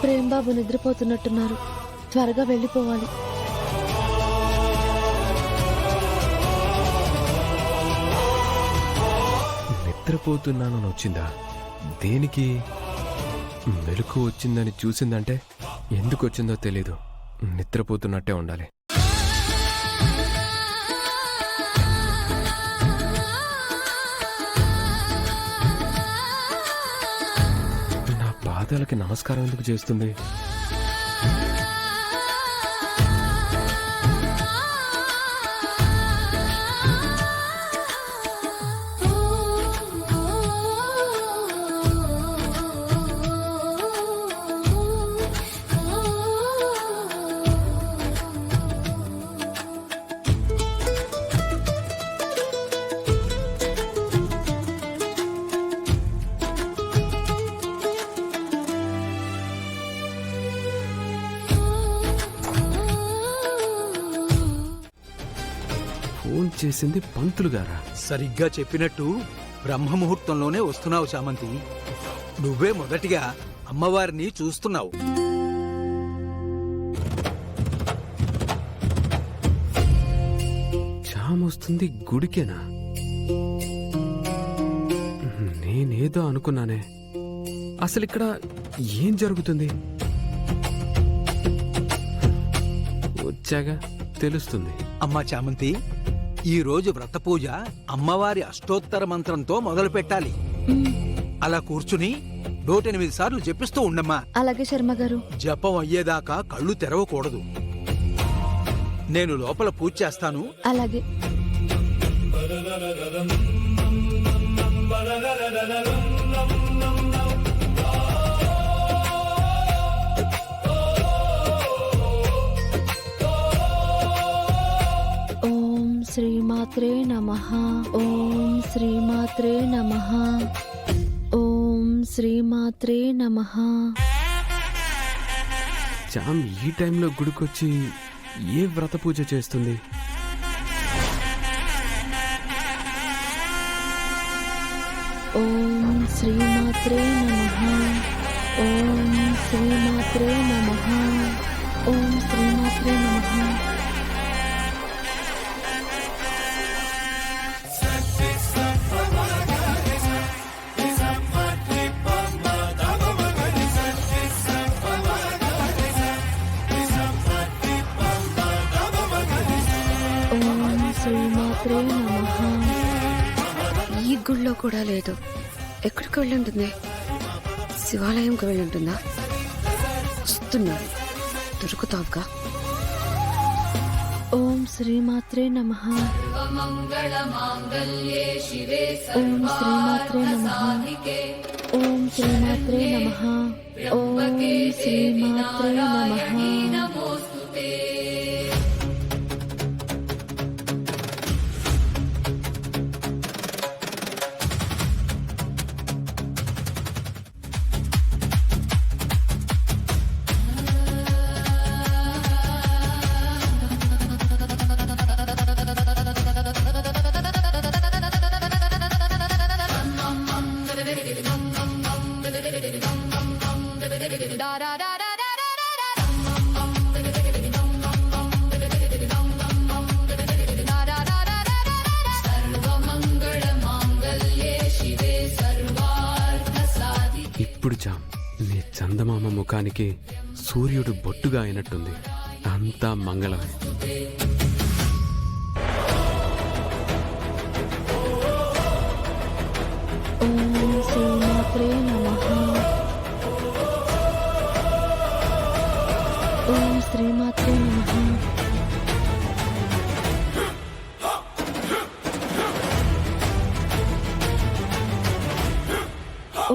ప్రేమ్బాబు నిద్రపోతున్నట్టున్నారు. త్వరగా వెళ్ళిపోవాలి. నిద్రపోతున్నానని వచ్చిందా? దేనికి? మెలకు వచ్చిందని చూసిందంటే ఎందుకు వచ్చిందో తెలీదు. నిద్రపోతున్నట్టే ఉండాలి. నా పాదాలకి నమస్కారం ఎందుకు చేస్తుంది? ఫోన్ చేసింది పంతులు గారా? సరిగ్గా చెప్పినట్టు బ్రహ్మముహూర్తంలోనే వస్తున్నావు చామంతి. నువ్వే మొదటిగా అమ్మవారిని చూస్తున్నావు. చామొస్తుంది గుడికేనా? నేనేదో అనుకున్నానే. అసలు ఇక్కడ ఏం జరుగుతుంది? వచ్చాగా తెలుస్తుంది. అమ్మా చామంతి, ఈ రోజు వ్రత పూజ అమ్మవారి అష్టోత్తర మంత్రంతో మొదలు పెట్టాలి. అలా కూర్చుని 108 సార్లు జపిస్తూ ఉండమ్మా. అలాగే శర్మగారు. జపం అయ్యేదాకా కళ్ళు తెరవకూడదు. నేను లోపల పూజ చేస్తాను. అలాగే. శ్రీమాత్రే నమః. ఓం శ్రీమాత్రే నమః. ఓం శ్రీమాత్రే నమః. చామ్ ఈ టైంలో గుడికొచ్చి ఏ వ్రత పూజ చేస్తుంది? ఓం శ్రీమాత్రే నమః. ఓం శ్రీమాత్రే నమః. ఓం శ్రీమాత్రే నమః. ఈ గుళ్ళో కూడా లేదు. ఎక్కడికి వెళ్ళుంటుంది? శివాలయంకి వెళ్ళుంటుందా? వస్తున్నాడు, దొరుకుతావుగా. ఓం శ్రీమాత్రే నమః. ఓం శ్రీమాత్రే నమః. ఓం శ్రీమాత్రే నమః. ఓం శ్రీమాత్రే నమః. ఇప్పుడు చామ్ నీ చందమామ ముఖానికి సూర్యుడు బొట్టుగా అయినట్టుంది. అంతా మంగళమే. ఓం శ్రీమాత్రే నమః. ఓం శ్రీమాత్రే నమః.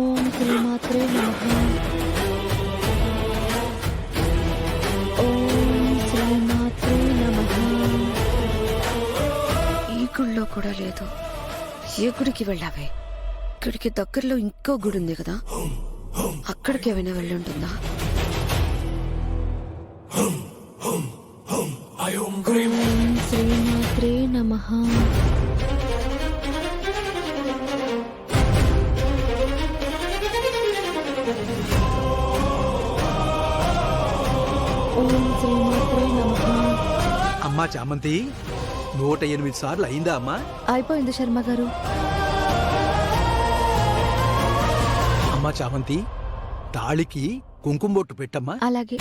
ఓం శ్రీమాత్రే నమః. ఓం శ్రీమాత్రే నమః. ఈ గుళ్ళో కూడా లేదు. ఏ గుడికి వెళ్ళావే? ఇక్కడికి దగ్గరలో ఇంకో గుడి ఉంది కదా, అక్కడికి ఏమైనా వెళ్ళుంటుందా? ఓం శ్రీమాత్రే నమః. ఓం శ్రీమాత్రే నమః. అమ్మా చామంతి 108 సార్లు అయిందా అమ్మా? అయిపోయింది శర్మ గారు. అమ్మా చామంతి తాళికి కుంకుమ బొట్టు పెట్టమ్మా. అలాగే.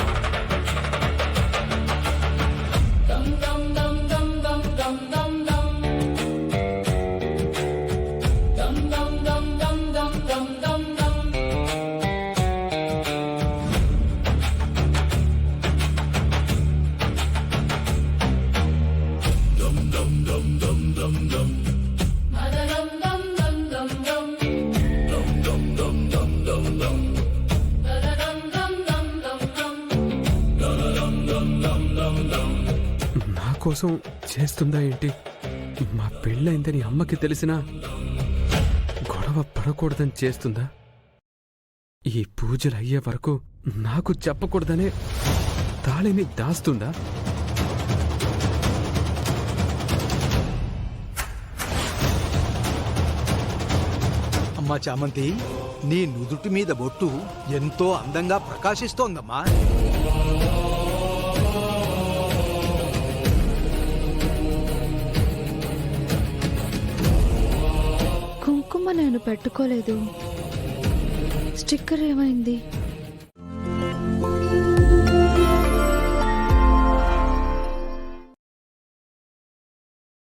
నా కోసం చేస్తుందా ఏంటి? మా పెళ్ళైందని అమ్మకి తెలిసినా గొడవ పడకూడదని చేస్తుందా? ఈ పూజలు అయ్యే వరకు నాకు చెప్పకూడదనే తాళిని దాస్తుందా? అమ్మా చామంతి నీ నుదుటి మీద బొట్టు ఎంతో అందంగా ప్రకాశిస్తోందమ్మా. కుంకుమ నేను పెట్టుకోలేదు. స్టిక్కర్ ఏమైంది?